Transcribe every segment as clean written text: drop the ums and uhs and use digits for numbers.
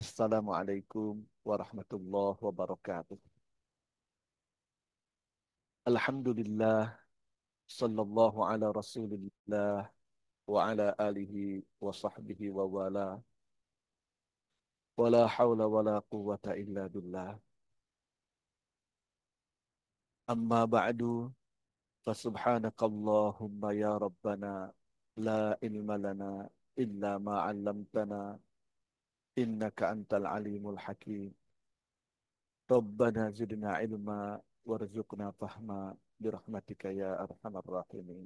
Assalamualaikum warahmatullahi wabarakatuh. Alhamdulillah, sallallahu ala rasulillah, wa ala alihi wa sahbihi wa wala, wa la hawla wa la quwwata illa billah. Amma ba'du, fasubhanakallahumma ya Rabbana, la ilma lana illa ma 'allamtana, innaka antal alimul hakim. Rabbana zidna ilma warzuqna fahma birahmatika ya arhamar rahimin.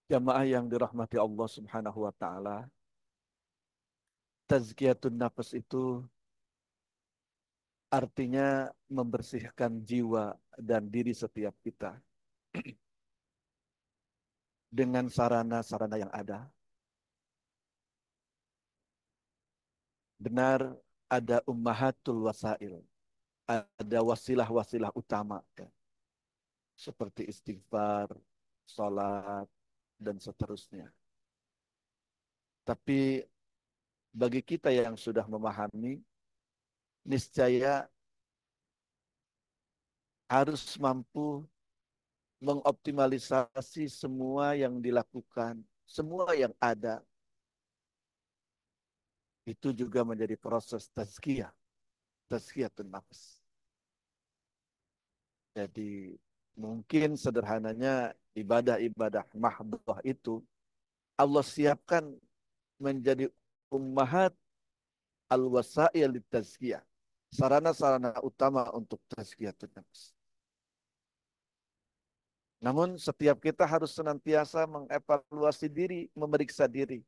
Jamaah yang dirahmati Allah Subhanahu wa taala, tazkiyatun nafas itu artinya membersihkan jiwa dan diri setiap kita dengan sarana-sarana yang ada. Benar, ada ummahatul wasail, ada wasilah-wasilah utama ya, seperti istighfar, salat dan seterusnya. Tapi bagi kita yang sudah memahami, niscaya harus mampu mengoptimalisasi semua yang dilakukan, semua yang ada, itu juga menjadi proses tazkiyah, tazkiyatun nafs. Jadi mungkin sederhananya ibadah-ibadah mahdoh itu Allah siapkan menjadi ummahat al-wasail tazkiyah, sarana-sarana utama untuk tazkiyatun nafs. Namun setiap kita harus senantiasa mengevaluasi diri, memeriksa diri.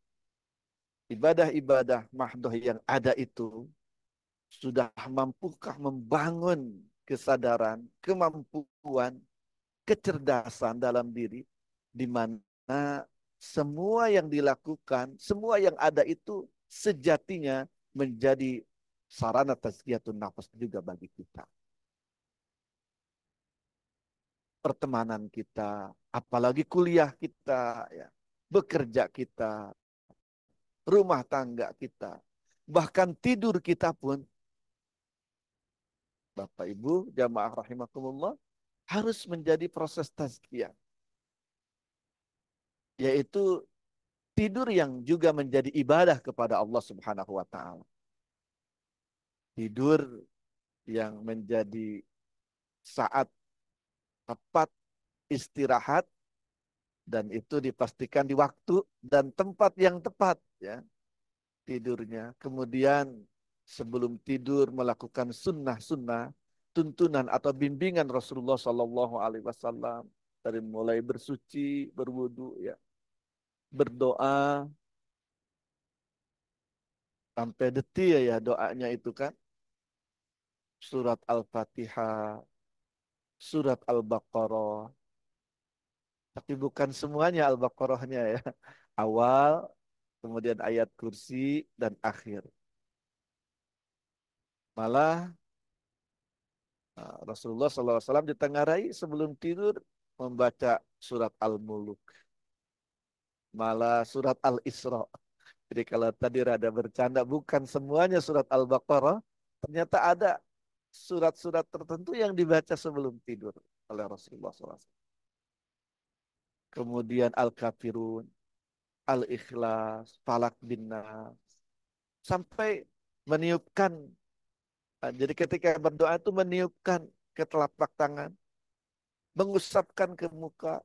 Ibadah-ibadah mahdoh yang ada itu sudah mampukah membangun kesadaran, kemampuan, kecerdasan dalam diri, di mana semua yang dilakukan, semua yang ada itu sejatinya menjadi sarana tazkiyatun nafas juga bagi kita. Pertemanan kita, apalagi kuliah kita, ya, bekerja kita, rumah tangga kita, bahkan tidur kita pun, Bapak Ibu, jamaah rahimakumullah, harus menjadi proses tazkiyah, yaitu tidur yang juga menjadi ibadah kepada Allah Subhanahu wa taala. Tidur yang menjadi saat tepat istirahat, dan itu dipastikan di waktu dan tempat yang tepat ya tidurnya. Kemudian sebelum tidur melakukan sunnah-sunnah, tuntunan atau bimbingan Rasulullah Sallallahu Alaihi Wasallam, dari mulai bersuci, berwudu, ya, berdoa, sampai detil ya doanya itu kan. Surat Al-Fatihah, surat Al-Baqarah, tapi bukan semuanya Al-Baqarahnya ya. Awal, kemudian ayat kursi, dan akhir. Malah Rasulullah SAW ditengarai sebelum tidur membaca surat Al-Muluk, malah surat Al-Isra. Jadi kalau tadi rada bercanda, bukan semuanya surat Al-Baqarah, ternyata ada surat-surat tertentu yang dibaca sebelum tidur oleh Rasulullah SAW. Kemudian Al-Kafirun, Al-Ikhlas, Falak bin Nas, sampai meniupkan. Jadi ketika berdoa itu meniupkan ke telapak tangan, mengusapkan ke muka,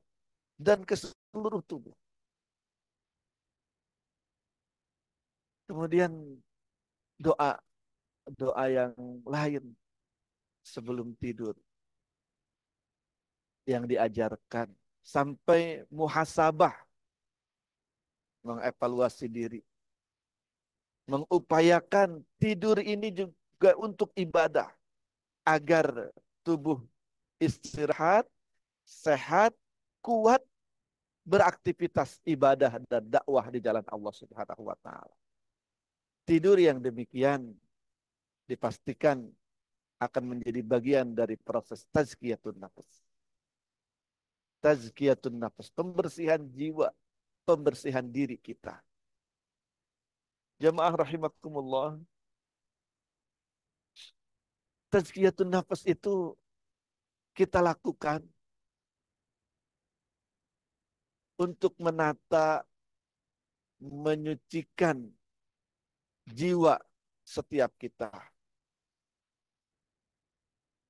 dan ke seluruh tubuh. Kemudian doa, doa yang lain sebelum tidur yang diajarkan, sampai muhasabah, mengevaluasi diri, mengupayakan tidur ini juga untuk ibadah agar tubuh istirahat, sehat, kuat, beraktivitas ibadah dan dakwah di jalan Allah Subhanahu wa taala. Tidur yang demikian dipastikan akan menjadi bagian dari proses tazkiyatun nafas. Tazkiyatun nafas, pembersihan jiwa, pembersihan diri kita. Jamaah rahimakumullah, tazkiyatun nafas itu kita lakukan untuk menata, menyucikan jiwa setiap kita.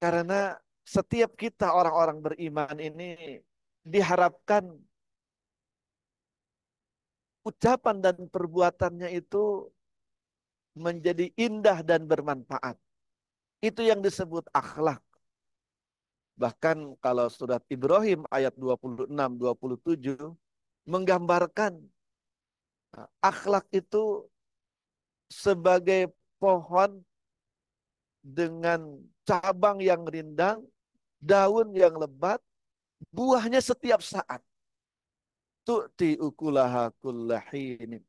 Karena setiap kita orang-orang beriman ini diharapkan ucapan dan perbuatannya itu menjadi indah dan bermanfaat. Itu yang disebut akhlak. Bahkan kalau surat Ibrahim ayat 26-27 menggambarkan akhlak itu sebagai pohon dengan cabang yang rindang, daun yang lebat, buahnya setiap saat. Tu'ti ukulaha kullahinin.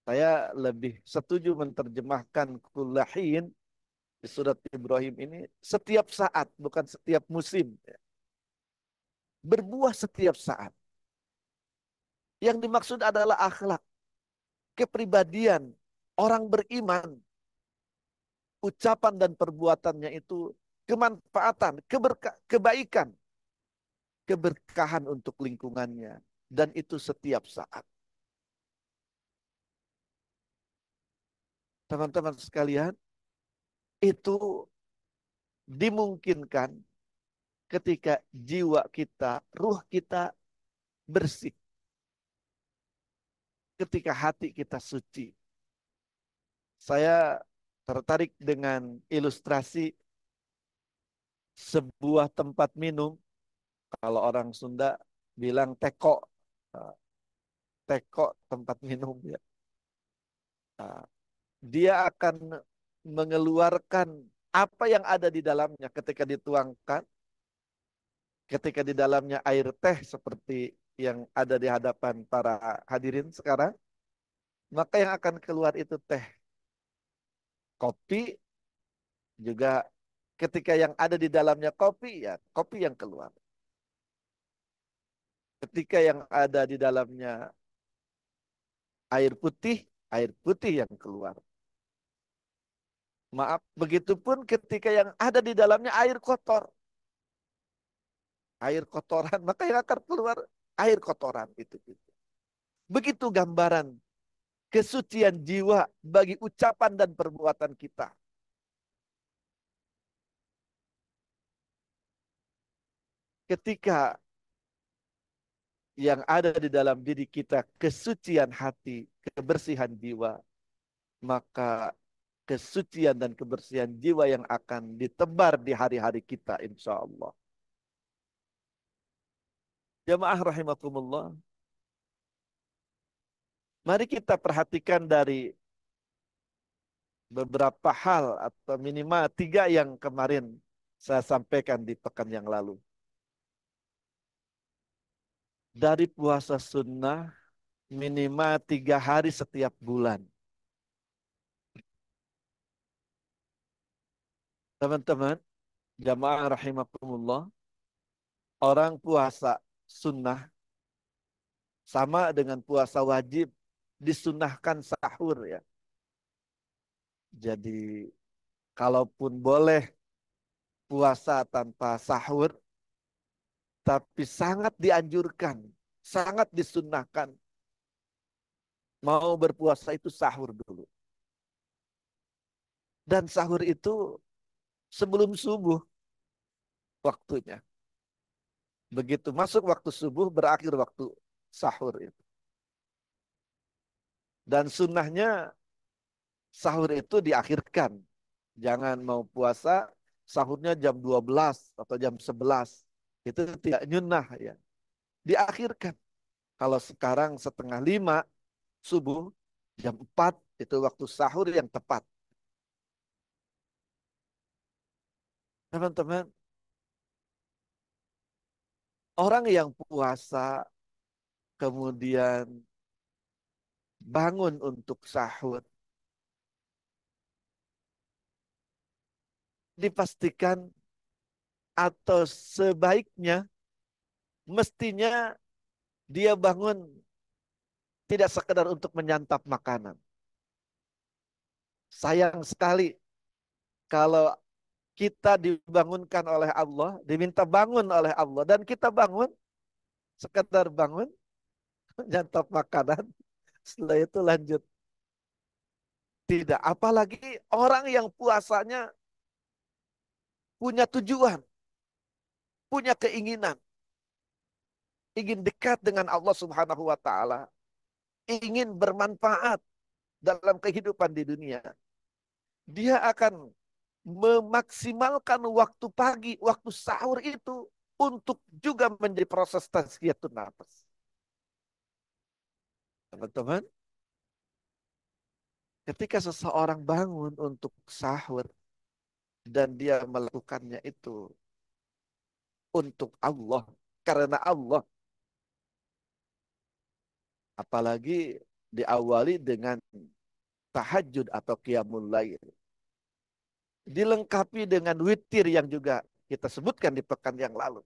Saya lebih setuju menerjemahkan kullahin di surat Ibrahim ini setiap saat, bukan setiap musim. Berbuah setiap saat. Yang dimaksud adalah akhlak, kepribadian orang beriman, ucapan dan perbuatannya itu kemanfaatan, kebaikan, keberkahan untuk lingkungannya. Dan itu setiap saat. Teman-teman sekalian, itu dimungkinkan ketika jiwa kita, ruh kita bersih. Ketika hati kita suci. Saya tertarik dengan ilustrasi sebuah tempat minum. Kalau orang Sunda bilang teko. Uh, Teko tempat minum ya. Uh, Dia akan mengeluarkan apa yang ada di dalamnya ketika dituangkan. Ketika di dalamnya air teh seperti yang ada di hadapan para hadirin sekarang. Maka yang akan keluar itu teh. Kopi juga ketika yang ada di dalamnya kopi, ya kopi yang keluar. Ketika yang ada di dalamnya air putih yang keluar. Maaf, begitupun ketika yang ada di dalamnya air kotor, air kotoran, maka yang akan keluar air kotoran itu. Begitu gambaran kesucian jiwa bagi ucapan dan perbuatan kita. Ketika yang ada di dalam diri kita kesucian hati, kebersihan jiwa, maka kesucian dan kebersihan jiwa yang akan ditebar di hari-hari kita insya Allah. Jamaah rahimakumullah. Mari kita perhatikan dari beberapa hal atau minimal 3 yang kemarin saya sampaikan di pekan yang lalu. Dari puasa sunnah minimal 3 hari setiap bulan. Teman-teman, jamaah rahimakumullah, orang puasa sunnah sama dengan puasa wajib disunnahkan sahur ya. Jadi kalaupun boleh puasa tanpa sahur, tapi sangat dianjurkan, sangat disunnahkan mau berpuasa itu sahur dulu. Dan sahur itu sebelum subuh waktunya. Begitu masuk waktu subuh berakhir waktu sahur itu. Dan sunnahnya sahur itu diakhirkan. Jangan mau puasa sahurnya jam 12 atau jam 11. Itu tidak nyunnah ya. Diakhirkan. Kalau sekarang setengah 5 subuh, jam 4 itu waktu sahur yang tepat. Teman-teman, orang yang puasa kemudian bangun untuk sahur, dipastikan atau sebaiknya mestinya dia bangun Tidak sekedar untuk menyantap makanan. Sayang sekali kalau kita dibangunkan oleh Allah, diminta bangun oleh Allah, dan kita bangun, sekedar bangun, menyantap makanan, setelah itu lanjut. Tidak, apalagi orang yang puasanya punya tujuan, punya keinginan, ingin dekat dengan Allah Subhanahu wa taala, ingin bermanfaat dalam kehidupan di dunia. Dia akan memaksimalkan waktu pagi, waktu sahur itu untuk juga menjadi proses tazkiyatun nafas. Teman-teman, ketika seseorang bangun untuk sahur dan dia melakukannya itu untuk Allah, karena Allah, apalagi diawali dengan tahajud atau qiyamul lail, dilengkapi dengan witir yang juga kita sebutkan di pekan yang lalu.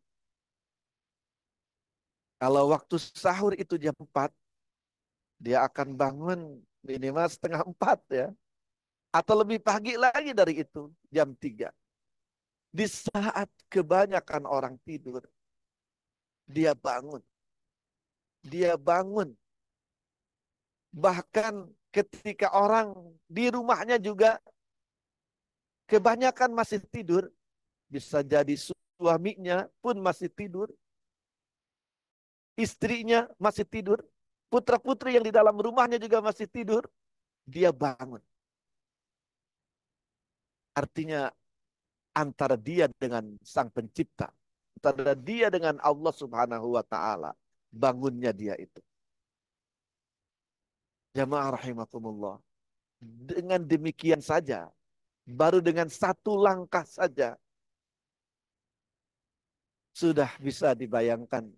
Kalau waktu sahur itu jam 4, dia akan bangun minimal setengah 4 ya. Atau lebih pagi lagi dari itu, jam 3. Di saat kebanyakan orang tidur, dia bangun. Dia bangun. Bahkan ketika orang di rumahnya juga kebanyakan masih tidur, bisa jadi suaminya pun masih tidur, istrinya masih tidur, putra-putri yang di dalam rumahnya juga masih tidur, dia bangun. Artinya antara dia dengan Sang Pencipta, antara dia dengan Allah Subhanahu wa taala, bangunnya dia itu. Jamaah rahimakumullah. Dengan demikian saja, baru dengan satu langkah saja sudah bisa dibayangkan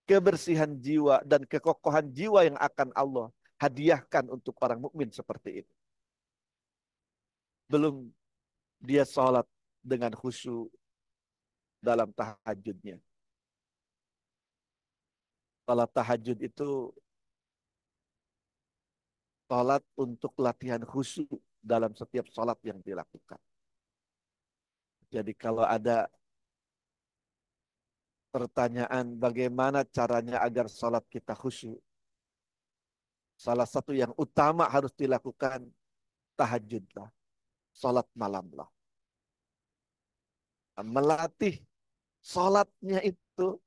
kebersihan jiwa dan kekokohan jiwa yang akan Allah hadiahkan untuk orang mukmin seperti itu. Belum dia sholat dengan khusyuk dalam tahajudnya. Sholat tahajud itu sholat untuk latihan khusyuk dalam setiap sholat yang dilakukan. Jadi kalau ada pertanyaan bagaimana caranya agar sholat kita khusyuk, salah satu yang utama harus dilakukan tahajudlah, sholat malamlah. Melatih sholatnya itu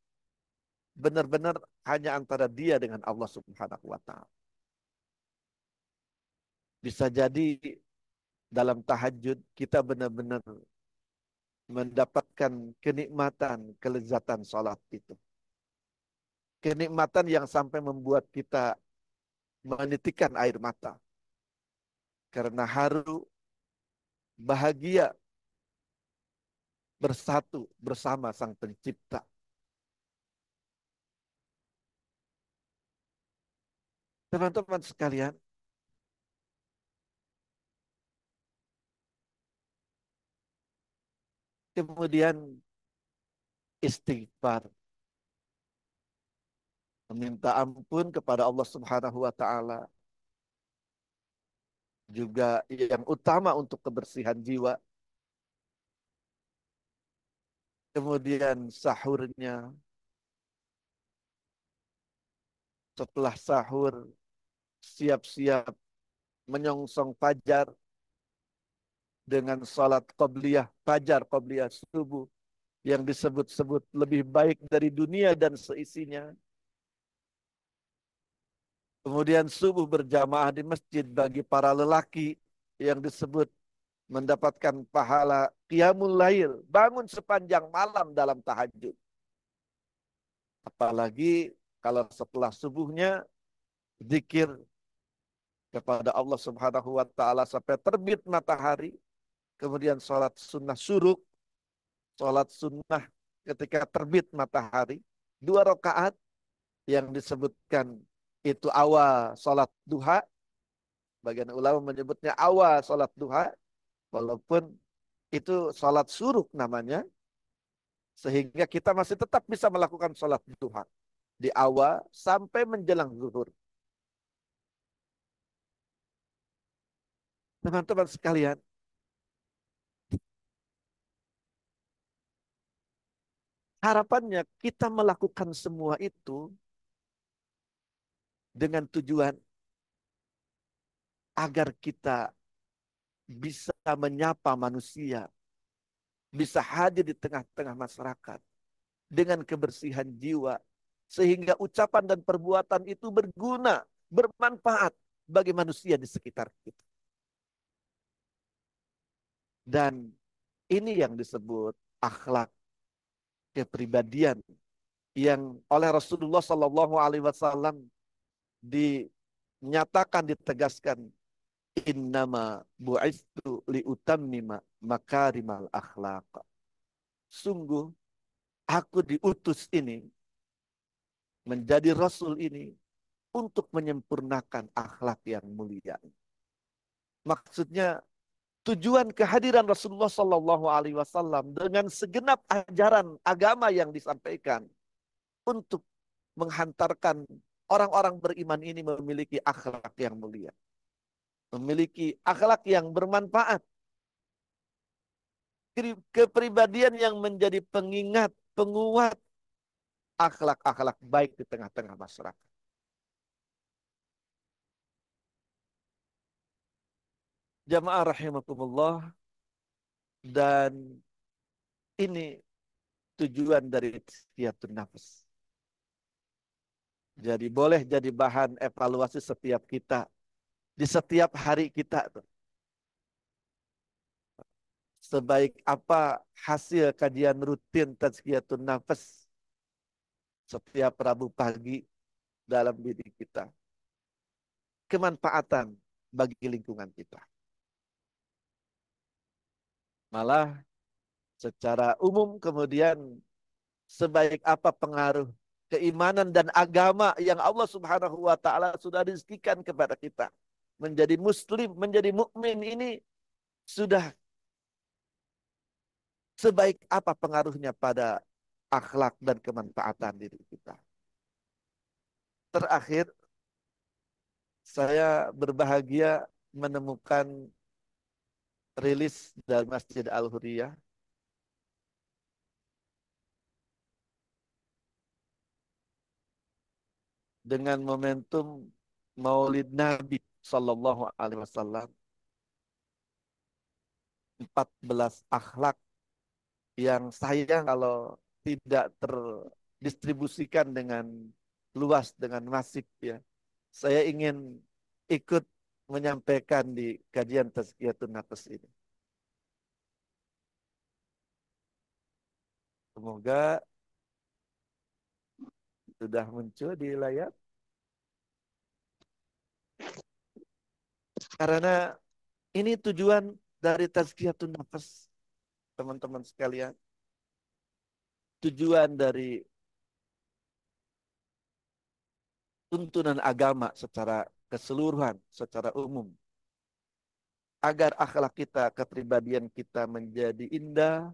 benar-benar hanya antara dia dengan Allah Subhanahu wa taala. Bisa jadi dalam tahajud kita benar-benar mendapatkan kenikmatan, kelezatan sholat itu. Kenikmatan yang sampai membuat kita menitikan air mata. Karena haru, bahagia, bersatu bersama Sang Pencipta. Teman-teman sekalian, kemudian istighfar, meminta ampun kepada Allah Subhanahu wa taala, juga yang utama untuk kebersihan jiwa. Kemudian sahurnya, setelah sahur siap-siap menyongsong fajar dengan salat qabliyah fajar, qabliyah subuh yang disebut-sebut lebih baik dari dunia dan seisinya. Kemudian subuh berjamaah di masjid bagi para lelaki yang disebut mendapatkan pahala qiyamul lail, bangun sepanjang malam dalam tahajud. Apalagi kalau setelah subuhnya zikir kepada Allah Subhanahu wa taala sampai terbit matahari, kemudian sholat sunnah syuruk, sholat sunnah ketika terbit matahari, 2 rakaat yang disebutkan itu awal sholat duha. Bagian ulama menyebutnya awal sholat duha, walaupun itu sholat syuruk namanya, sehingga kita masih tetap bisa melakukan sholat duha di awal sampai menjelang zuhur. Teman-teman sekalian, harapannya kita melakukan semua itu dengan tujuan agar kita bisa menyapa manusia, bisa hadir di tengah-tengah masyarakat dengan kebersihan jiwa, sehingga ucapan dan perbuatan itu berguna, bermanfaat bagi manusia di sekitar kita. Dan ini yang disebut akhlak kepribadian yang oleh Rasulullah Shallallahu Alaihi Wasallam dinyatakan, ditegaskan, innama bu'istu liutammima makarimal akhlak. Sungguh aku diutus ini, menjadi Rasul ini, untuk menyempurnakan akhlak yang mulia. Maksudnya tujuan kehadiran Rasulullah Sallallahu Alaihi Wasallam dengan segenap ajaran agama yang disampaikan untuk menghantarkan orang-orang beriman ini memiliki akhlak yang mulia, memiliki akhlak yang bermanfaat, kepribadian yang menjadi pengingat, penguat akhlak-akhlak baik di tengah-tengah masyarakat. Jamaah rahimakumullah, dan ini tujuan dari tazkiyatun nafs. Jadi boleh jadi bahan evaluasi setiap kita, di setiap hari kita tuh. Sebaik apa hasil kajian rutin tazkiyatun nafs setiap Rabu pagi dalam diri kita. Kemanfaatan bagi lingkungan kita. Malah secara umum kemudian sebaik apa pengaruh keimanan dan agama yang Allah Subhanahu wa taala sudah rizkikan kepada kita. Menjadi muslim, menjadi mukmin ini sudah sebaik apa pengaruhnya pada akhlak dan kemanfaatan diri kita. Terakhir, saya berbahagia menemukan rilis dari Masjid Al-Huriyah dengan momentum Maulid Nabi Sallallahu Alaihi Wasallam, 14 akhlak yang sayang kalau tidak terdistribusikan dengan luas, dengan masif ya. Saya ingin ikut menyampaikan di kajian Tazkiyatun Nafs ini. Semoga sudah muncul di layar. Karena ini tujuan dari Tazkiyatun Nafs, teman-teman sekalian. Tujuan dari tuntunan agama secara keseluruhan, secara umum. Agar akhlak kita, kepribadian kita menjadi indah,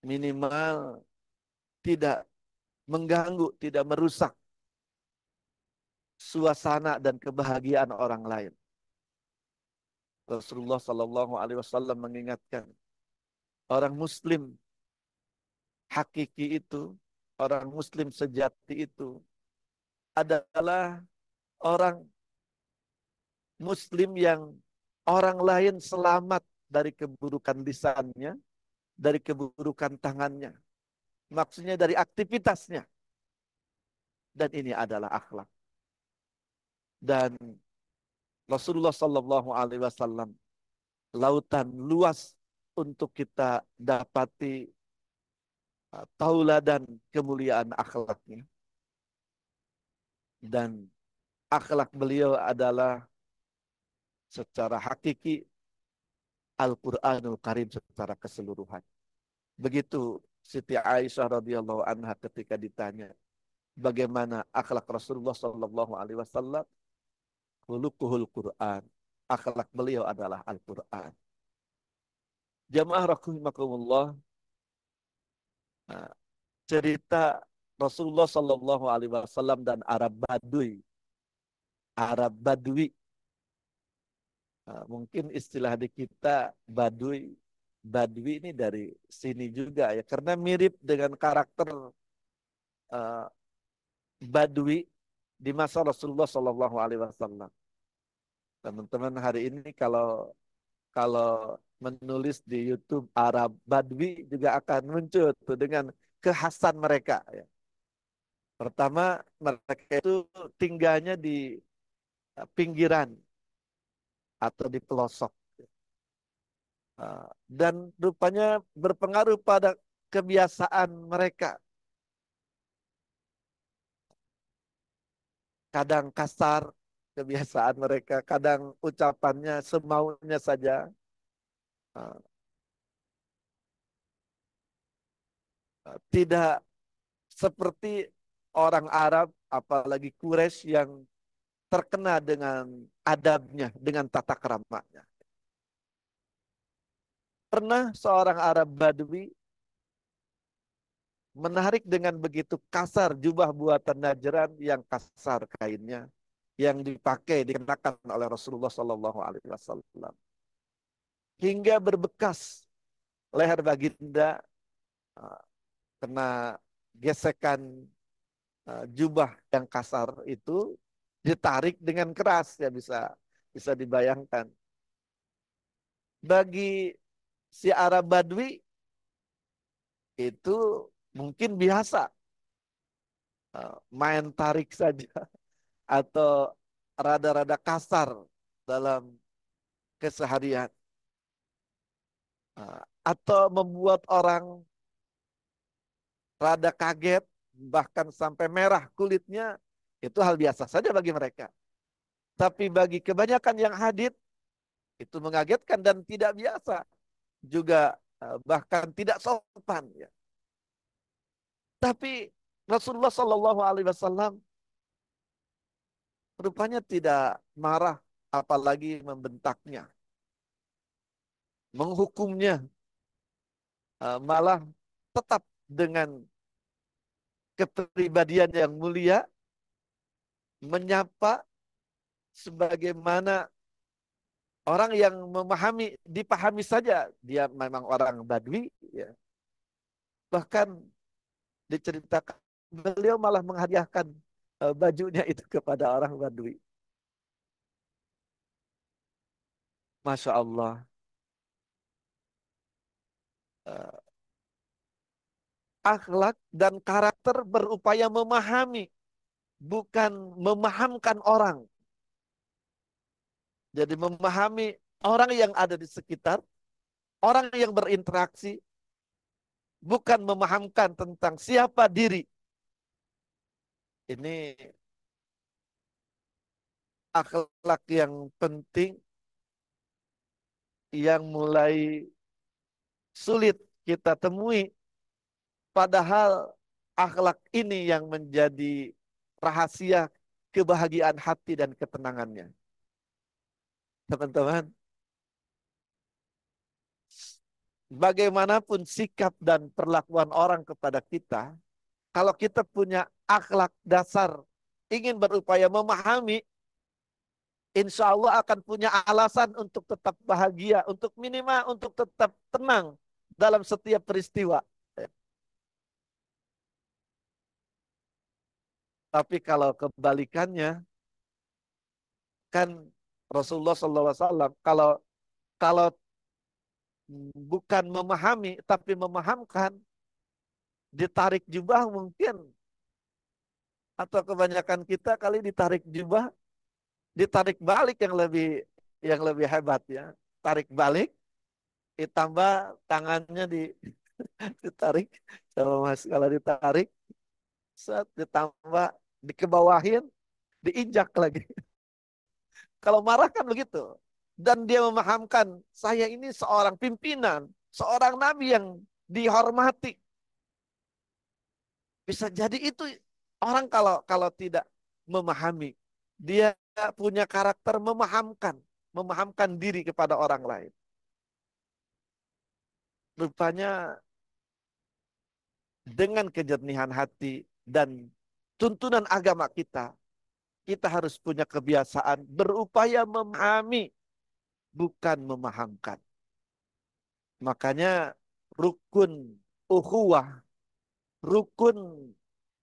minimal tidak mengganggu, tidak merusak suasana dan kebahagiaan orang lain. Rasulullah Sallallahu Alaihi Wasallam mengingatkan, orang Muslim hakiki itu, orang Muslim sejati itu adalah orang Muslim yang orang lain selamat dari keburukan lisannya, dari keburukan tangannya. Maksudnya dari aktivitasnya. Dan ini adalah akhlak. Dan Rasulullah Sallallahu Alaihi Wasallam, lautan luas untuk kita dapati tauladan kemuliaan akhlaknya. Dan akhlak beliau adalah secara hakiki Al-Quranul Karim secara keseluruhan. Begitu Siti Aisyah radhiyallahu anha ketika ditanya bagaimana akhlak Rasulullah Sallallahu Alaihi Wasallam, khuluquhul Quran, akhlak beliau adalah Al-Quran. Jamaah rahimakumullah, cerita Rasulullah Sallallahu Alaihi Wasallam dan Arab Badui Mungkin istilah di kita Badui. Badui ini dari sini juga ya, karena mirip dengan karakter uh, Badui di masa Rasulullah Shallallahu Alaihi Wasallam. Teman-teman hari ini kalau kalau menulis di YouTube Arab Badui juga akan muncul tuh dengan kekhasan mereka. Ya. Pertama, mereka itu tinggalnya di pinggiran atau di pelosok. Dan rupanya berpengaruh pada kebiasaan mereka. Kadang kasar kebiasaan mereka, kadang ucapannya semaunya saja. Uh, Tidak seperti orang Arab, apalagi Quraisy yang terkena dengan adabnya, dengan tata keramanya. Pernah seorang Arab Badui menarik dengan begitu kasar jubah buatan Najran yang kasar kainnya, yang dipakai dikenakan oleh Rasulullah Sallallahu Alaihi Wasallam, hingga berbekas leher baginda uh, kena gesekan jubah yang kasar itu ditarik dengan keras, ya bisa bisa dibayangkan. Bagi si Arab Badui itu mungkin biasa main tarik saja atau rada-rada kasar dalam keseharian. Atau membuat orang rada kaget, bahkan sampai merah kulitnya, itu hal biasa saja bagi mereka. Tapi bagi kebanyakan yang hadir, itu mengagetkan dan tidak biasa. Juga bahkan tidak sopan. Ya. Tapi Rasulullah Shallallahu Alaihi Wasallam rupanya tidak marah, apalagi membentaknya, menghukumnya, malah tetap dengan kepribadian yang mulia, menyapa sebagaimana orang yang memahami, dipahami saja dia memang orang Badui. Ya. Bahkan diceritakan beliau malah menghadiahkan bajunya itu kepada orang Badui. Masya Allah. Uh, Akhlak dan karakter berupaya memahami, bukan memahamkan orang. Jadi memahami orang yang ada di sekitar, orang yang berinteraksi, bukan memahamkan tentang siapa diri. Ini akhlak yang penting, yang mulai sulit kita temui. Padahal akhlak ini yang menjadi rahasia kebahagiaan hati dan ketenangannya. Teman-teman, bagaimanapun sikap dan perlakuan orang kepada kita, kalau kita punya akhlak dasar, ingin berupaya memahami, insya Allah akan punya alasan untuk tetap bahagia, untuk minimal untuk tetap tenang dalam setiap peristiwa. Tapi kalau kebalikannya, kan Rasulullah SAW kalau kalau bukan memahami tapi memahamkan, ditarik jubah mungkin, atau kebanyakan kita kali ditarik jubah, ditarik balik yang lebih hebat ya. Tarik balik, ditambah tangannya ditarik, kalau mas kalau ditarik, set, ditambah dikebawahin, diinjak lagi. Kalau marah kan begitu. Dan dia memahamkan, saya ini seorang pimpinan, seorang nabi yang dihormati. Bisa jadi itu orang kalau kalau tidak memahami, dia punya karakter memahamkan diri kepada orang lain. Rupanya dengan kejernihan hati dan tuntunan agama kita, kita harus punya kebiasaan berupaya memahami bukan memahamkan. Makanya rukun ukhuwah, rukun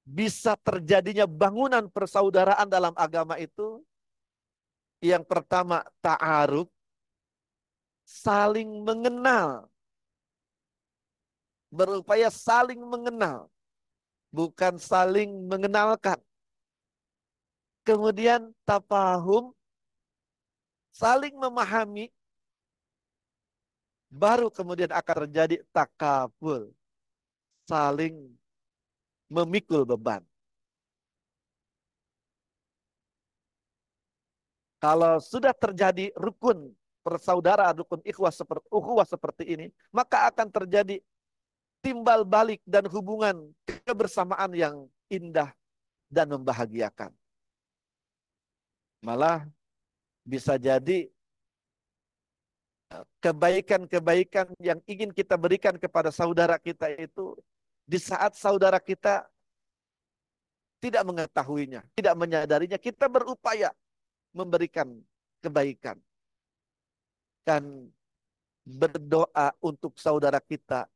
bisa terjadinya bangunan persaudaraan dalam agama itu, yang pertama ta'aruf, saling mengenal, berupaya saling mengenal, bukan saling mengenalkan. Kemudian tafahum, saling memahami, baru kemudian akan terjadi takabul, saling memikul beban. Kalau sudah terjadi rukun persaudaraan, rukun ukhuwah seperti ini, maka akan terjadi timbal balik dan hubungan kebersamaan yang indah dan membahagiakan. Malah bisa jadi kebaikan-kebaikan yang ingin kita berikan kepada saudara kita itu, di saat saudara kita tidak mengetahuinya, tidak menyadarinya, kita berupaya memberikan kebaikan dan berdoa untuk saudara kita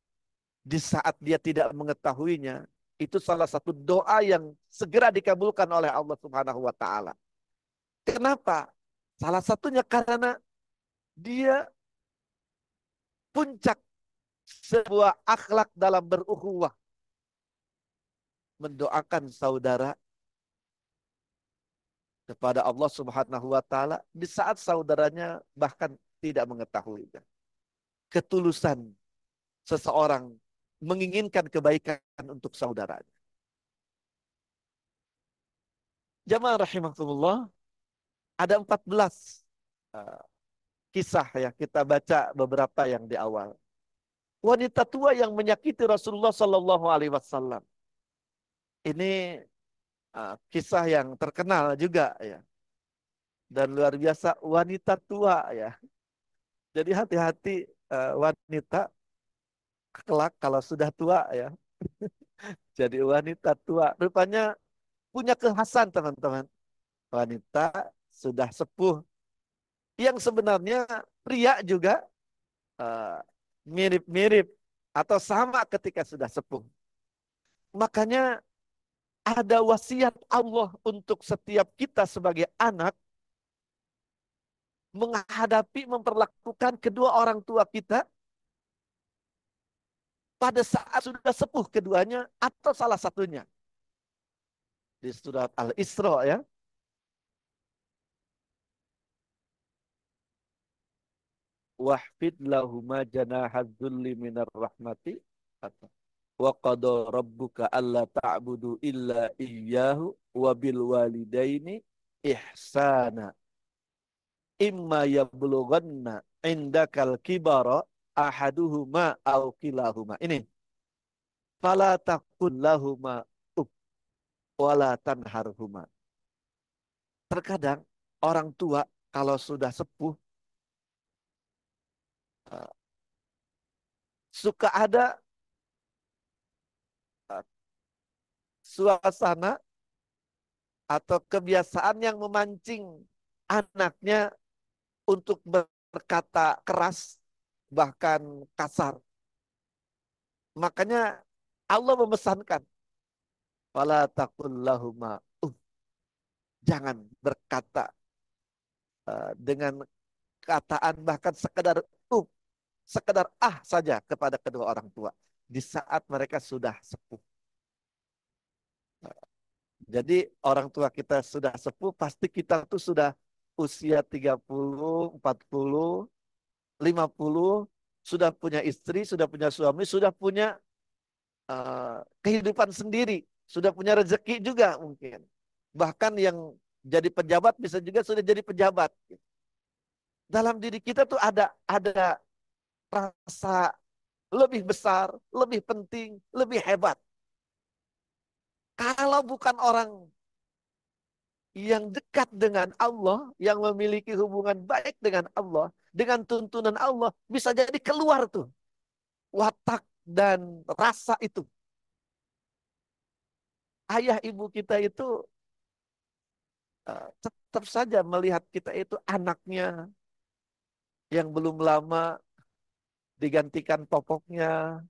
di saat dia tidak mengetahuinya. Itu salah satu doa yang segera dikabulkan oleh Allah Subhanahu wa taala. Kenapa? Salah satunya karena dia puncak sebuah akhlak dalam berukhuwah, mendoakan saudara kepada Allah Subhanahu wa taala di saat saudaranya bahkan tidak mengetahuinya. Ketulusan seseorang menginginkan kebaikan untuk saudaranya. Jamaah rahimakumullah, ada 14 uh, kisah ya, kita baca beberapa yang di awal. Wanita tua yang menyakiti Rasulullah Sallallahu Alaihi Wasallam. Ini kisah yang terkenal juga ya, dan luar biasa, wanita tua ya. Jadi hati-hati wanita kelak kalau sudah tua ya. Jadi wanita tua rupanya punya kekhasan teman-teman. Wanita sudah sepuh yang sebenarnya pria juga eh, mirip-mirip atau sama ketika sudah sepuh. Makanya ada wasiat Allah untuk setiap kita sebagai anak menghadapi, memperlakukan kedua orang tua kita pada saat sudah sepuh keduanya atau salah satunya. Di surat Al-Isra ya. Wahfid lahuma janahadzulli minar rahmati. Wa qada rabbuka alla ta'budu illa iyyahu wa bil walidaini ihsana. Imma yablughanna indakal kibara ahaduhuma aw kilahuma. Ini. Fala taqul lahuma uf wala tanharhuma. Terkadang orang tua kalau sudah sepuh uh, suka ada uh, suasana atau kebiasaan yang memancing anaknya untuk berkata keras, bahkan kasar. Makanya Allah memesankan, "Fala taqul lahuma uff." Jangan berkata dengan kataan bahkan sekedar sekedar saja kepada kedua orang tua di saat mereka sudah sepuh. Jadi orang tua kita sudah sepuh, pasti kita tuh sudah usia 30, 40, 50, sudah punya istri, sudah punya suami, sudah punya kehidupan sendiri, sudah punya rezeki juga mungkin. Bahkan yang jadi pejabat bisa juga sudah jadi pejabat. Dalam diri kita tuh ada rasa lebih besar, lebih penting, lebih hebat. Kalau bukan orang yang dekat dengan Allah, yang memiliki hubungan baik dengan Allah, dengan tuntunan Allah, bisa jadi keluar tuh watak dan rasa itu. Ayah ibu kita itu tetap saja melihat kita itu anaknya, yang belum lama digantikan popoknya,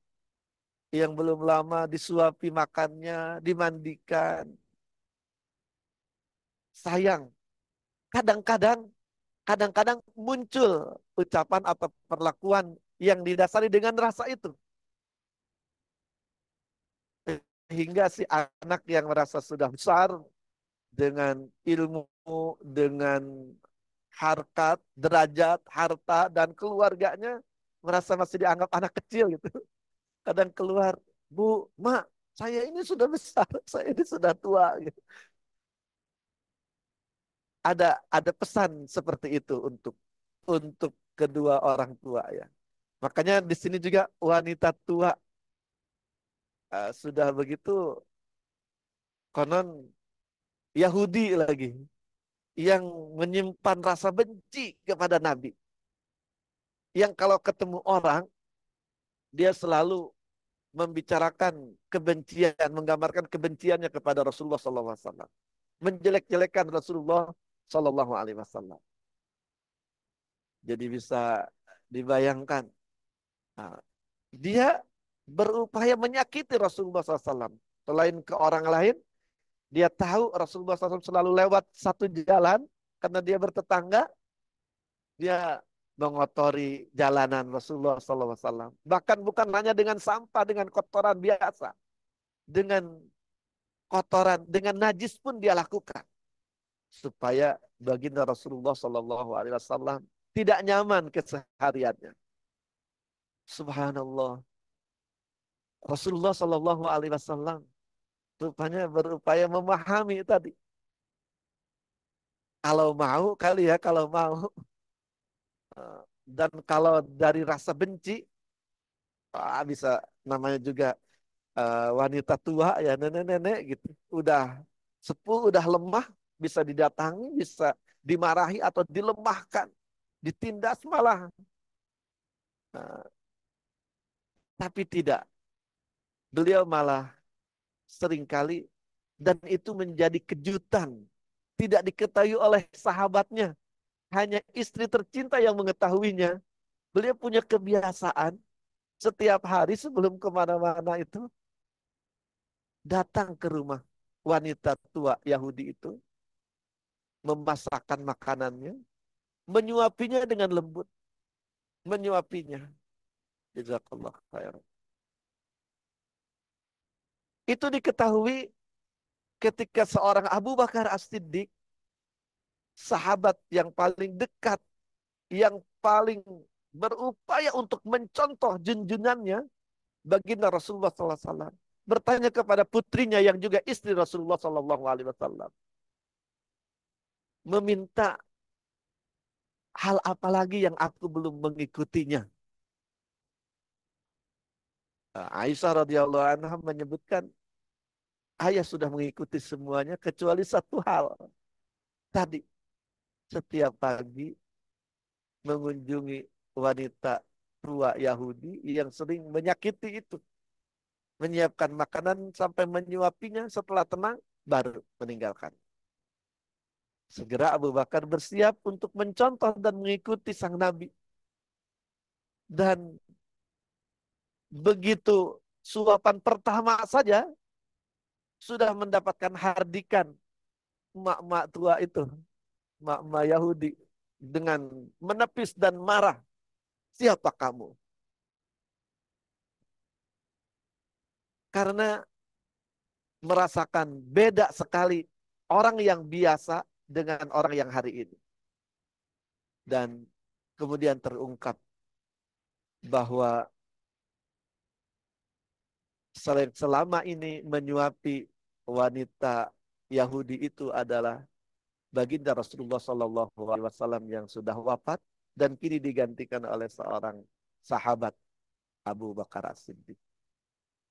yang belum lama disuapi makannya, dimandikan. Sayang, kadang-kadang kadang-kadang muncul ucapan atau perlakuan yang didasari dengan rasa itu. Hingga si anak yang merasa sudah besar dengan ilmu, dengan harkat, derajat, harta, dan keluarganya merasa masih dianggap anak kecil gitu. Kadang keluar, Bu, Mak, saya ini sudah besar, saya ini sudah tua. Gitu. Ada pesan seperti itu untuk kedua orang tua ya. Makanya di sini juga wanita tua sudah begitu konon Yahudi lagi yang menyimpan rasa benci kepada Nabi. Yang kalau ketemu orang dia selalu membicarakan kebencian, menggambarkan kebenciannya kepada Rasulullah SAW, menjelek-jelekan Rasulullah SAW. Jadi bisa dibayangkan, nah, dia berupaya menyakiti Rasulullah SAW. Selain ke orang lain, dia tahu Rasulullah SAW selalu lewat satu jalan karena dia bertetangga, dia mengotori jalanan Rasulullah SAW. Bahkan bukan hanya dengan sampah, dengan kotoran biasa, dengan kotoran, dengan najis pun dia lakukan supaya baginda Rasulullah SAW tidak nyaman kesehariannya. Subhanallah, Rasulullah SAW rupanya berupaya memahami tadi. Kalau mau kali ya, kalau mau. Dan kalau dari rasa benci, bisa namanya juga wanita tua ya, nenek-nenek gitu. Udah sepuh, udah lemah, bisa didatangi, bisa dimarahi atau dilemahkan, ditindas malah. Nah, tapi tidak, beliau malah seringkali dan itu menjadi kejutan. Tidak diketahui oleh sahabatnya, hanya istri tercinta yang mengetahuinya. Beliau punya kebiasaan setiap hari sebelum kemana-mana itu datang ke rumah wanita tua Yahudi itu, memasakkan makanannya, menyuapinya dengan lembut, menyuapinya. Jazakallah khair. Itu diketahui ketika seorang Abu Bakar As-Siddiq, sahabat yang paling dekat, yang paling berupaya untuk mencontoh junjungannya, baginda Rasulullah SAW, bertanya kepada putrinya yang juga istri Rasulullah SAW, meminta hal apa lagi yang aku belum mengikutinya. Aisyah radhiyallahu anha menyebutkan, ayah sudah mengikuti semuanya kecuali satu hal. Tadi, setiap pagi mengunjungi wanita tua Yahudi yang sering menyakiti itu. Menyiapkan makanan sampai menyuapinya, setelah tenang baru meninggalkan. Segera Abu Bakar bersiap untuk mencontoh dan mengikuti sang Nabi. Dan begitu suapan pertama saja sudah mendapatkan hardikan emak-emak tua itu, emak-emak Yahudi, dengan menepis dan marah. Siapa kamu? Karena merasakan beda sekali orang yang biasa dengan orang yang hari ini. Dan kemudian terungkap bahwa selama ini menyuapi wanita Yahudi itu adalah baginda Rasulullah SAW yang sudah wafat dan kini digantikan oleh seorang sahabat, Abu Bakar As-Siddiq.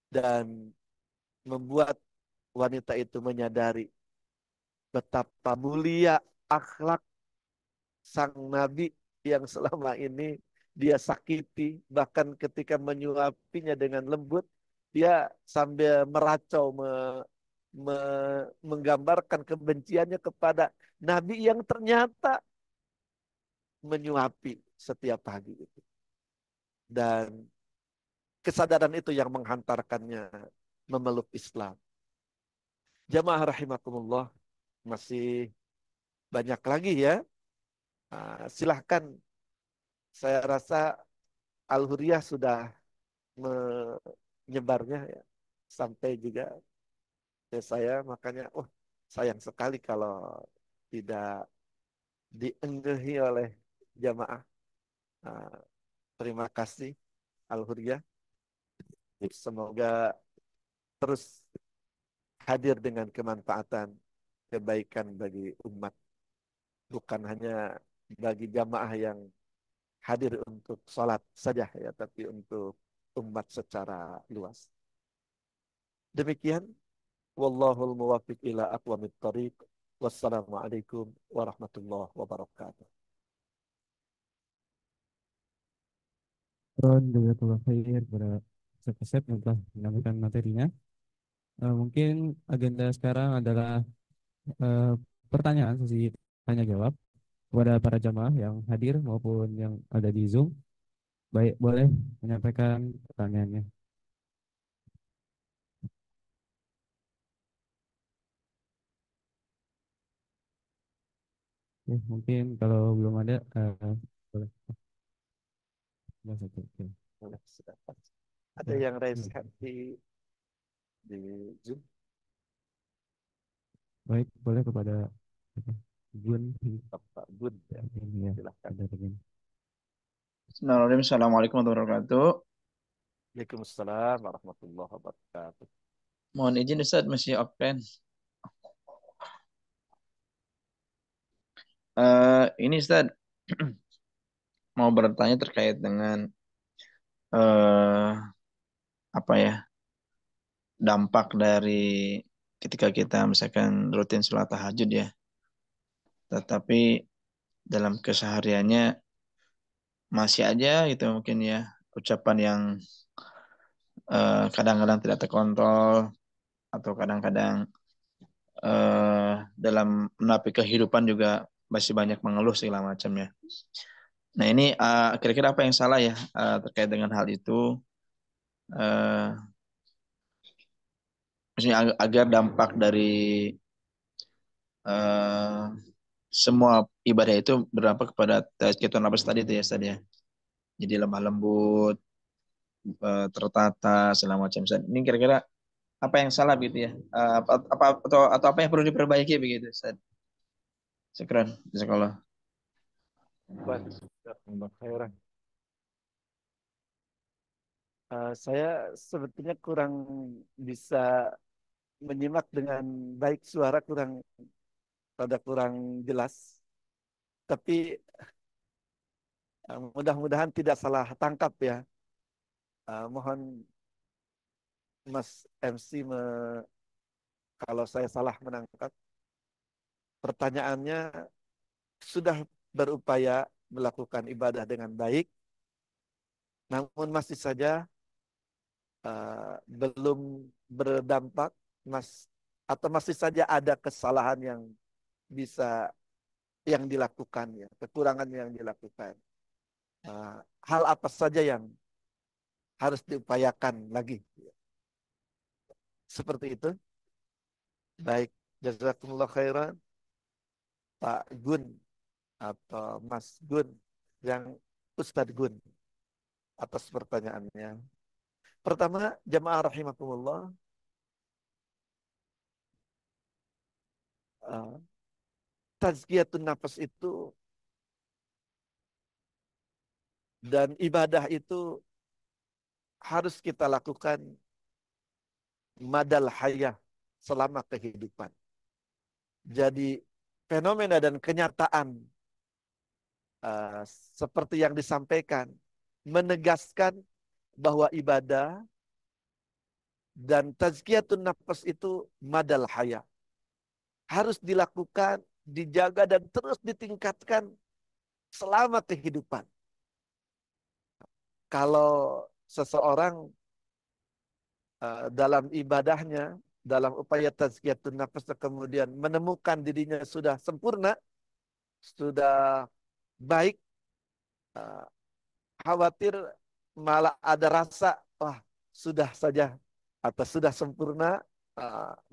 Dan membuat wanita itu menyadari betapa mulia akhlak sang Nabi yang selama ini dia sakiti, bahkan ketika menyuapinya dengan lembut, dia sambil meracau, menggambarkan kebenciannya kepada Nabi yang ternyata menyuapi setiap pagi itu. Dan kesadaran itu yang menghantarkannya memeluk Islam. Jamaah rahimakumullah, masih banyak lagi ya. Silahkan, saya rasa Al-Huriyah sudah menyebarnya ya, sampai juga ke saya, makanya sayang sekali kalau tidak dienggahi oleh jamaah. Ah, Terima kasih Al-Huriyah. Semoga terus hadir dengan kemanfaatan, kebaikan bagi umat. Bukan hanya bagi jamaah yang hadir untuk sholat saja ya, tapi untuk umat secara luas. Demikian, wallahul muwaffiq ila aqwamit thariq. Wassalamualaikum warahmatullahi wabarakatuh. Jazakallah khair kepada Ustaz Asep yang telah menyampaikan materinya. Mungkin agenda sekarang adalah eh, pertanyaan sesi tanya jawab kepada para jamaah yang hadir maupun yang ada di Zoom. Baik, boleh menyampaikan pertanyaannya. Oke, mungkin kalau belum ada, boleh. Boleh, satu. Oke. Ada Ya, yang raise ya. hand di Zoom? Baik, boleh kepada apa, Gun. Pak Bud ya, Ini ya, silahkan. ada begini. Bismillahirrahmanirrahim. Assalamualaikum warahmatullahi wabarakatuh. Waalaikumsalam warahmatullahi wabarakatuh. Mohon izin Ustaz, masih open. Ini Ustaz, mau bertanya terkait dengan eh apa ya, dampak dari ketika kita misalkan rutin sholat tahajud ya, tetapi dalam kesehariannya masih aja gitu mungkin ya ucapan yang kadang-kadang tidak terkontrol atau kadang-kadang dalam menapi kehidupan juga masih banyak mengeluh segala macamnya. Nah ini kira-kira apa yang salah ya terkait dengan hal itu? eh Maksudnya agar dampak dari eh, semua ibadah itu berdampak kepada tazkiyatun nafas tadi itu ya Ustaz ya. Jadi lemah lembut, tertata segala macam Ustaz. Ini kira-kira apa yang salah gitu ya? Atau apa yang perlu diperbaiki begitu Ustaz? Syukran. Jazakallah. Baik, jazakumullah khairan. Saya sebetulnya kurang bisa menyimak dengan baik, suara kurang jelas. Tapi mudah-mudahan tidak salah tangkap ya. Mohon Mas MC kalau saya salah menangkap. Pertanyaannya, sudah berupaya melakukan ibadah dengan baik, namun masih saja belum berdampak, atau masih saja ada kesalahan yang dilakukan ya, kekurangan yang dilakukan. Hal apa saja yang harus diupayakan lagi? Seperti itu. Baik, jazakumullah khairan Pak Gun atau Mas Gun, yang Ustadz Gun, atas pertanyaannya. Pertama, jamaah rahimakumullah, tazkiyatun nafas itu dan ibadah itu harus kita lakukan madal hayah, selama kehidupan. Jadi fenomena dan kenyataan uh, seperti yang disampaikan menegaskan bahwa ibadah dan tazkiyatun nafas itu madal hayah, harus dilakukan, dijaga dan terus ditingkatkan selama kehidupan. Kalau seseorang dalam ibadahnya, dalam upaya tazkiyatun nafas, kemudian menemukan dirinya sudah sempurna, sudah baik, khawatir malah ada rasa, wah sudah saja atau sudah sempurna,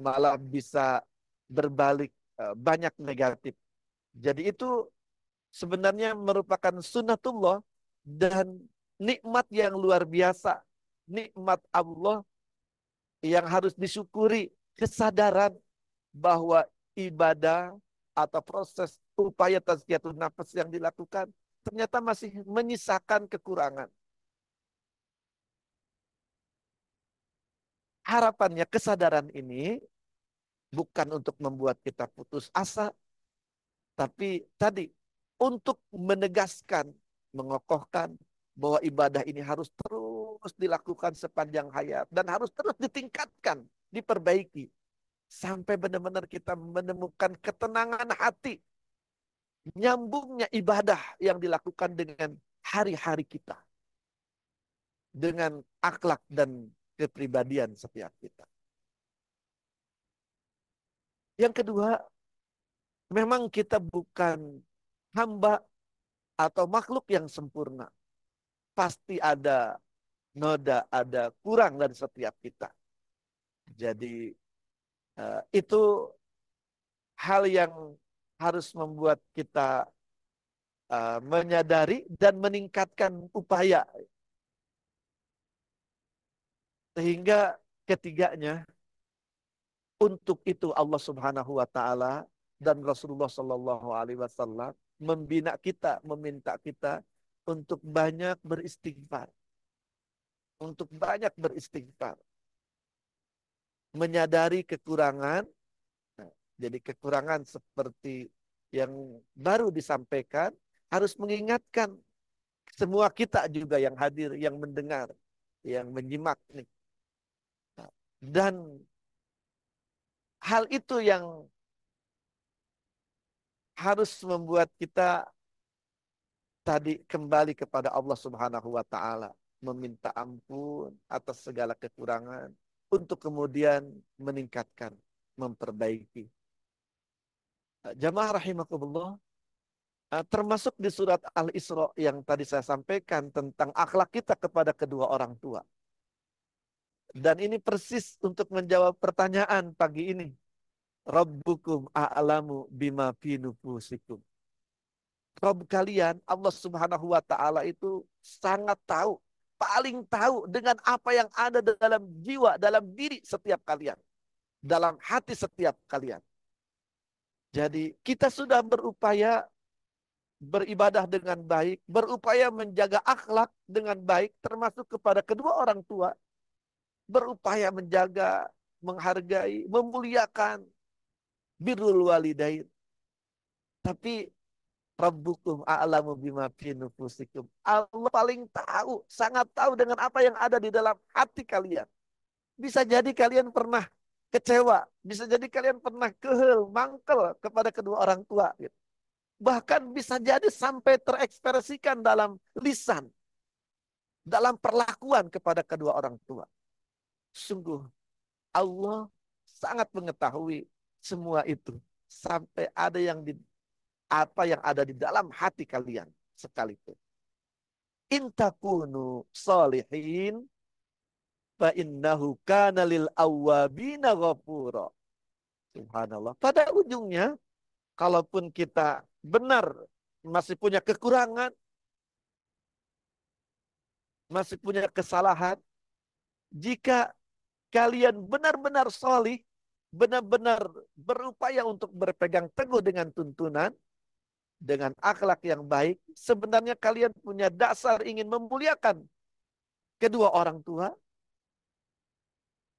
malah bisa berbalik banyak negatif. Jadi itu sebenarnya merupakan sunnatullah dan nikmat yang luar biasa. Nikmat Allah yang harus disyukuri, kesadaran bahwa ibadah atau proses upaya tazkiyatun nafas yang dilakukan ternyata masih menyisakan kekurangan. Harapannya kesadaran ini bukan untuk membuat kita putus asa, tapi tadi untuk menegaskan, mengokohkan bahwa ibadah ini harus terus dilakukan sepanjang hayat dan harus terus ditingkatkan, diperbaiki sampai benar-benar kita menemukan ketenangan hati, nyambungnya ibadah yang dilakukan dengan hari-hari kita, dengan akhlak dan kepribadian setiap kita. Yang kedua, memang kita bukan hamba atau makhluk yang sempurna. Pasti ada noda, ada kurang dari setiap kita. Jadi itu hal yang harus membuat kita menyadari dan meningkatkan upaya. Sehingga ketiganya, untuk itu Allah Subhanahu wa taala dan Rasulullah Shallallahu alaihi wasallam membina kita, meminta kita untuk banyak beristighfar. Untuk banyak beristighfar. Menyadari kekurangan. Jadi kekurangan seperti yang baru disampaikan harus mengingatkan semua kita juga yang hadir, yang mendengar, yang menyimak nih. Dan hal itu yang harus membuat kita tadi kembali kepada Allah Subhanahu wa taala, meminta ampun atas segala kekurangan untuk kemudian meningkatkan, memperbaiki. Jamaah rahimakumullah, termasuk di surat Al-Isra yang tadi saya sampaikan tentang akhlak kita kepada kedua orang tua. Dan ini persis untuk menjawab pertanyaan pagi ini. Rabbukum a'lamu bima fi nufusikum. Rabb kalian, Allah Subhanahu wa taala itu sangat tahu, paling tahu dengan apa yang ada dalam jiwa, dalam diri setiap kalian, dalam hati setiap kalian. Jadi kita sudah berupaya beribadah dengan baik, berupaya menjaga akhlak dengan baik, termasuk kepada kedua orang tua, berupaya menjaga, menghargai, memuliakan birrul walidain. Tapi Rabbukum a'lamu bima fi nufusikum. Allah paling tahu, sangat tahu dengan apa yang ada di dalam hati kalian. Bisa jadi kalian pernah kecewa, bisa jadi kalian pernah kehel, mangkel kepada kedua orang tua. Gitu. Bahkan bisa jadi sampai terekspresikan dalam lisan, dalam perlakuan kepada kedua orang tua. Sungguh Allah sangat mengetahui semua itu. Sampai ada yang apa yang ada di dalam hati kalian sekalipun. In takunu sholihin fa innahu kana lil awwabina ghafura. Subhanallah. Pada ujungnya, kalaupun kita benar masih punya kekurangan, masih punya kesalahan, jika kalian benar-benar sholih, benar-benar berupaya untuk berpegang teguh dengan tuntunan, dengan akhlak yang baik, sebenarnya kalian punya dasar ingin memuliakan kedua orang tua.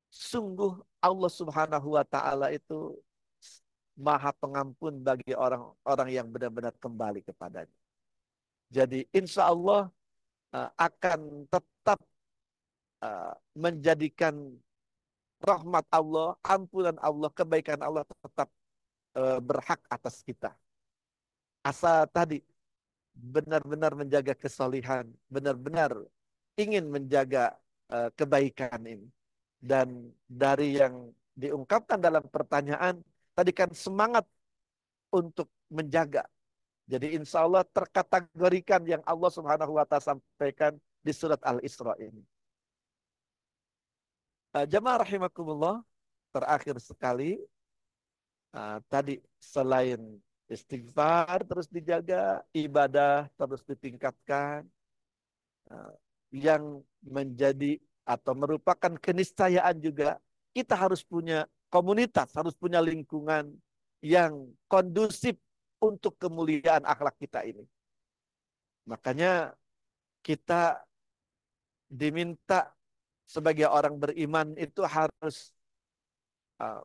Sungguh Allah Subhanahu wa taala itu Maha Pengampun bagi orang-orang yang benar-benar kembali kepadanya. Jadi insya Allah akan tetap menjadikan rahmat Allah, ampunan Allah, kebaikan Allah tetap berhak atas kita. Asal tadi benar-benar menjaga kesolihan, benar-benar ingin menjaga kebaikan ini. Dan dari yang diungkapkan dalam pertanyaan, tadi kan semangat untuk menjaga, Jadi insya Allah terkategorikan yang Allah Subhanahu wa Ta'ala sampaikan di surat Al-Isra ini. Jamaah rahimakumullah, terakhir sekali, tadi selain istighfar terus dijaga, ibadah terus ditingkatkan, yang menjadi atau merupakan keniscayaan juga, kita harus punya komunitas, harus punya lingkungan yang kondusif untuk kemuliaan akhlak kita ini. Makanya kita diminta sebagai orang beriman itu harus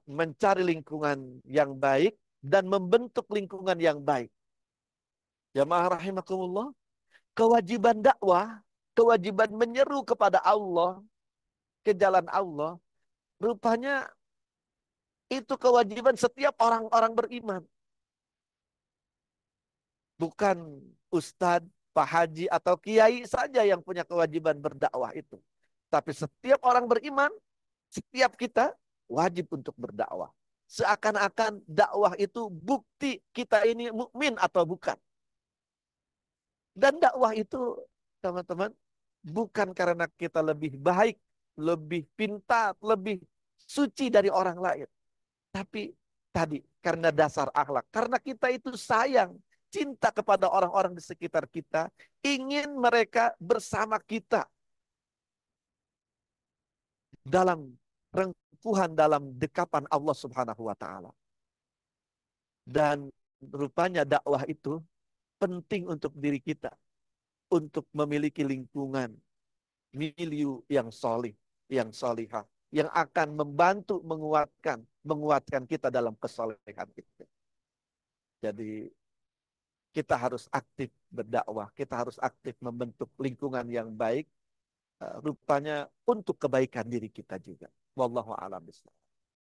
mencari lingkungan yang baik dan membentuk lingkungan yang baik. Jamaah rahimakumullah, kewajiban dakwah, kewajiban menyeru kepada Allah, ke jalan Allah, rupanya itu kewajiban setiap orang-orang beriman. Bukan ustadz, pak haji, atau kiai saja yang punya kewajiban berdakwah itu. Tapi setiap orang beriman, setiap kita wajib untuk berdakwah. Seakan-akan dakwah itu bukti kita ini mukmin atau bukan. Dan dakwah itu, teman-teman, bukan karena kita lebih baik, lebih pintar, lebih suci dari orang lain. Tapi tadi, karena dasar akhlak. Karena kita itu sayang, cinta kepada orang-orang di sekitar kita, ingin mereka bersama kita dalam rengkuhan, dalam dekapan Allah Subhanahu wa Ta'ala. Dan rupanya dakwah itu penting untuk diri kita, untuk memiliki lingkungan, milieu yang solih, yang solihah, yang akan membantu menguatkan kita dalam kesolehan kita. Jadi kita harus aktif berdakwah, kita harus aktif membentuk lingkungan yang baik, rupanya untuk kebaikan diri kita juga. Wallahu a'lam bishawab.